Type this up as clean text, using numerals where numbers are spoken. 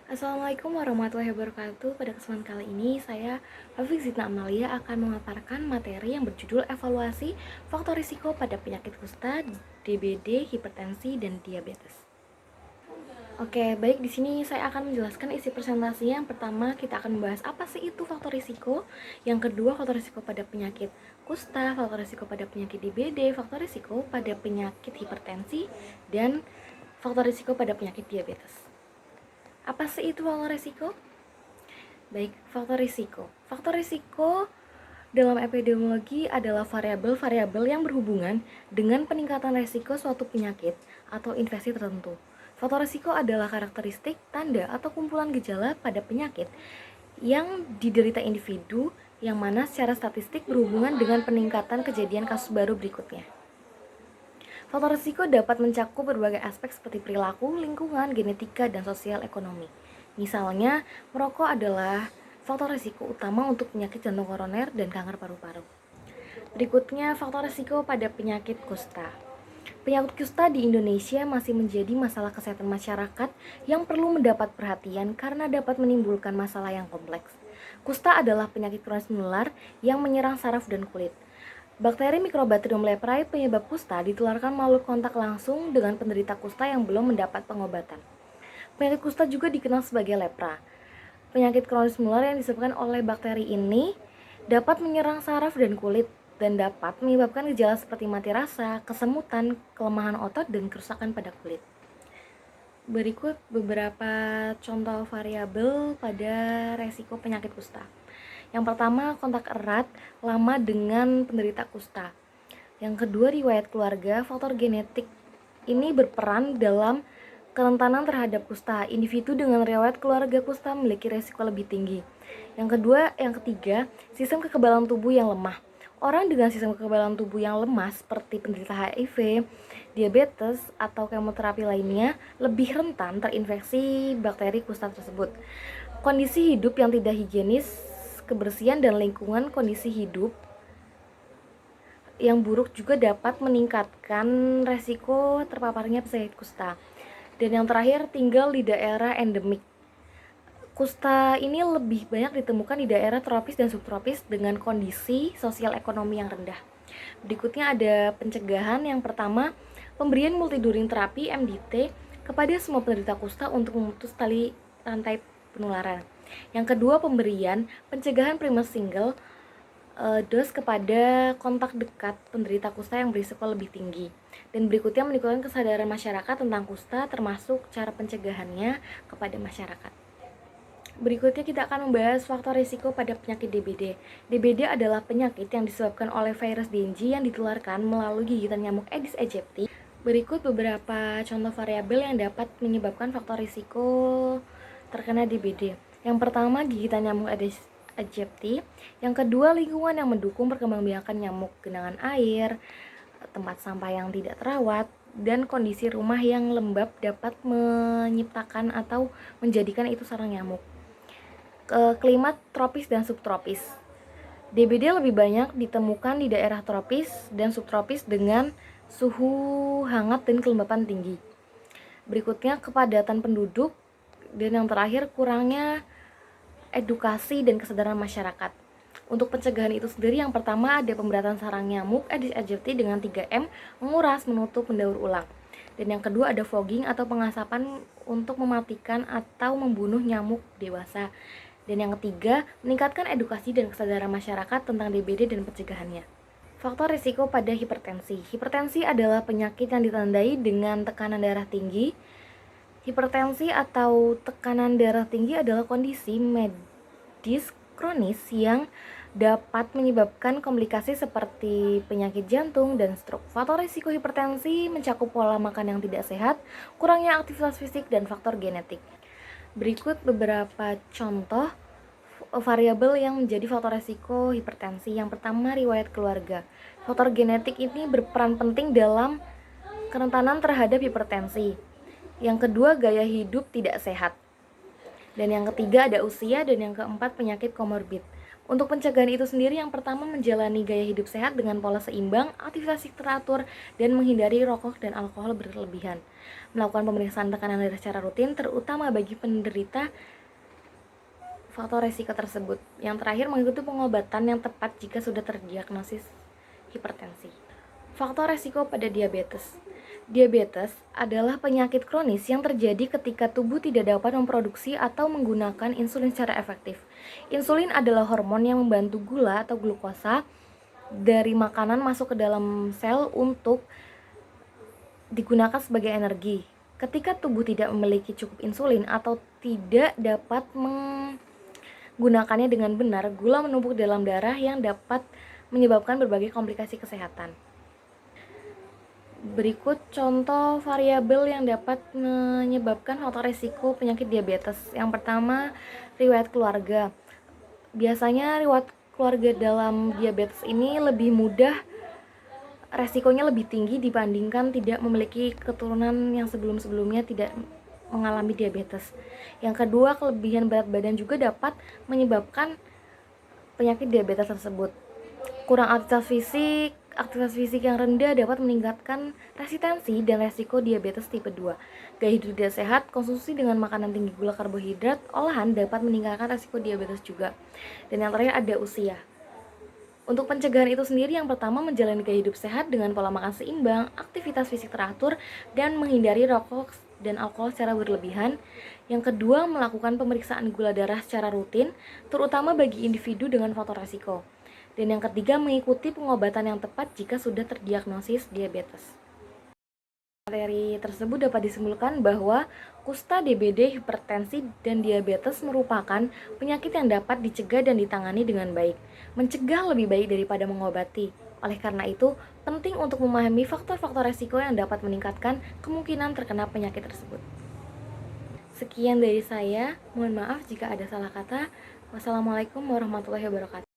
Assalamualaikum warahmatullahi wabarakatuh. Pada kesempatan kali ini saya Rafiq Zidna Amalia akan memaparkan materi yang berjudul evaluasi faktor risiko pada penyakit kusta, DBD, hipertensi, dan diabetes. Oke, baik, di sini saya akan menjelaskan isi presentasinya. Yang pertama, kita akan membahas apa sih itu faktor risiko. Yang kedua, faktor risiko pada penyakit kusta, faktor risiko pada penyakit DBD, faktor risiko pada penyakit hipertensi, dan faktor risiko pada penyakit diabetes. Apa sih itu faktor risiko? Baik, faktor risiko. Faktor risiko dalam epidemiologi adalah variabel-variabel yang berhubungan dengan peningkatan risiko suatu penyakit atau infeksi tertentu. Faktor risiko adalah karakteristik, tanda, atau kumpulan gejala pada penyakit yang diderita individu yang mana secara statistik berhubungan dengan peningkatan kejadian kasus baru berikutnya. Faktor risiko dapat mencakup berbagai aspek seperti perilaku, lingkungan, genetika, dan sosial ekonomi. Misalnya, merokok adalah faktor risiko utama untuk penyakit jantung koroner dan kanker paru-paru. Berikutnya, faktor risiko pada penyakit kusta. Penyakit kusta di Indonesia masih menjadi masalah kesehatan masyarakat yang perlu mendapat perhatian karena dapat menimbulkan masalah yang kompleks. Kusta adalah penyakit kronis menular yang menyerang saraf dan kulit. Bakteri Mycobacterium leprae penyebab kusta ditularkan melalui kontak langsung dengan penderita kusta yang belum mendapat pengobatan. Penyakit kusta juga dikenal sebagai lepra. Penyakit kronis menular yang disebabkan oleh bakteri ini dapat menyerang saraf dan kulit dan dapat menyebabkan gejala seperti mati rasa, kesemutan, kelemahan otot, dan kerusakan pada kulit. Berikut beberapa contoh variabel pada resiko penyakit kusta. Yang pertama, kontak erat lama dengan penderita kusta. Yang kedua, riwayat keluarga. Faktor genetik ini berperan dalam kerentanan terhadap kusta. Individu dengan riwayat keluarga kusta memiliki risiko lebih tinggi. Yang ketiga, sistem kekebalan tubuh yang lemah. Orang dengan sistem kekebalan tubuh yang lemah seperti penderita HIV, diabetes, atau kemoterapi lainnya lebih rentan terinfeksi bakteri kusta tersebut. Kondisi hidup yang tidak higienis, kebersihan dan lingkungan kondisi hidup yang buruk juga dapat meningkatkan resiko terpaparnya penyakit kusta. Dan yang terakhir, tinggal di daerah endemik. Kusta ini lebih banyak ditemukan di daerah tropis dan subtropis dengan kondisi sosial ekonomi yang rendah. Berikutnya ada pencegahan. Yang pertama, pemberian multiduring terapi MDT kepada semua penderita kusta untuk memutus tali rantai penularan. Yang kedua, pemberian pencegahan primer single dose kepada kontak dekat penderita kusta yang berisiko lebih tinggi. Dan berikutnya, meningkatkan kesadaran masyarakat tentang kusta termasuk cara pencegahannya kepada masyarakat. Berikutnya kita akan membahas faktor risiko pada penyakit DBD. DBD adalah penyakit yang disebabkan oleh virus Dengue yang ditularkan melalui gigitan nyamuk Aedes aegypti. Berikut beberapa contoh variabel yang dapat menyebabkan faktor risiko terkena DBD. Yang pertama, gigitan nyamuk Aedes aegypti. Yang kedua, lingkungan yang mendukung perkembangbiakan nyamuk genangan air, tempat sampah yang tidak terawat, dan kondisi rumah yang lembab dapat menciptakan atau menjadikan itu sarang nyamuk. Klimat tropis dan subtropis. DBD lebih banyak ditemukan di daerah tropis dan subtropis dengan suhu hangat dan kelembapan tinggi. Berikutnya, kepadatan penduduk. Dan yang terakhir, kurangnya edukasi dan kesadaran masyarakat. Untuk pencegahan itu sendiri, yang pertama ada pemberatan sarang nyamuk Aedes aegypti dengan 3M, menguras, menutup, mendaur ulang. Dan yang kedua ada fogging atau pengasapan untuk mematikan atau membunuh nyamuk dewasa. Dan yang ketiga, meningkatkan edukasi dan kesadaran masyarakat tentang DBD dan pencegahannya. Faktor risiko pada hipertensi. Hipertensi adalah penyakit yang ditandai dengan tekanan darah tinggi. Hipertensi atau tekanan darah tinggi adalah kondisi medis kronis yang dapat menyebabkan komplikasi seperti penyakit jantung dan stroke. Faktor risiko hipertensi mencakup pola makan yang tidak sehat, kurangnya aktivitas fisik, dan faktor genetik. Berikut beberapa contoh variabel yang menjadi faktor risiko hipertensi. Yang pertama, riwayat keluarga. Faktor genetik ini berperan penting dalam kerentanan terhadap hipertensi. Yang kedua, gaya hidup tidak sehat. Dan yang ketiga ada usia, dan yang keempat penyakit komorbid. Untuk pencegahan itu sendiri, yang pertama menjalani gaya hidup sehat dengan pola seimbang, aktivitas teratur, dan menghindari rokok dan alkohol berlebihan. Melakukan pemeriksaan tekanan darah secara rutin, terutama bagi penderita faktor resiko tersebut. Yang terakhir, mengikuti pengobatan yang tepat jika sudah terdiagnosis hipertensi. Faktor resiko pada diabetes. Diabetes adalah penyakit kronis yang terjadi ketika tubuh tidak dapat memproduksi atau menggunakan insulin secara efektif. Insulin adalah hormon yang membantu gula atau glukosa dari makanan masuk ke dalam sel untuk digunakan sebagai energi. Ketika tubuh tidak memiliki cukup insulin atau tidak dapat menggunakannya dengan benar, gula menumpuk dalam darah yang dapat menyebabkan berbagai komplikasi kesehatan. Berikut contoh variabel yang dapat menyebabkan faktor risiko penyakit diabetes. Yang pertama, riwayat keluarga. Biasanya riwayat keluarga dalam diabetes ini lebih mudah, resikonya lebih tinggi dibandingkan tidak memiliki keturunan yang sebelum-sebelumnya tidak mengalami diabetes. Yang kedua, kelebihan berat badan juga dapat menyebabkan penyakit diabetes tersebut. Kurang aktivitas fisik yang rendah dapat meningkatkan resistensi dan resiko diabetes tipe 2. Gaya hidup tidak sehat, konsumsi dengan makanan tinggi gula, karbohidrat, olahan dapat meningkatkan resiko diabetes juga. Dan yang terakhir ada usia. Untuk pencegahan itu sendiri, yang pertama menjalani gaya hidup sehat dengan pola makan seimbang, aktivitas fisik teratur, dan menghindari rokok dan alkohol secara berlebihan. Yang kedua, melakukan pemeriksaan gula darah secara rutin, terutama bagi individu dengan faktor risiko. Dan yang ketiga, mengikuti pengobatan yang tepat jika sudah terdiagnosis diabetes. Materi tersebut dapat disimpulkan bahwa kusta, DBD, hipertensi, dan diabetes merupakan penyakit yang dapat dicegah dan ditangani dengan baik. Mencegah lebih baik daripada mengobati. Oleh karena itu, penting untuk memahami faktor-faktor resiko yang dapat meningkatkan kemungkinan terkena penyakit tersebut. Sekian dari saya, mohon maaf jika ada salah kata. Wassalamualaikum warahmatullahi wabarakatuh.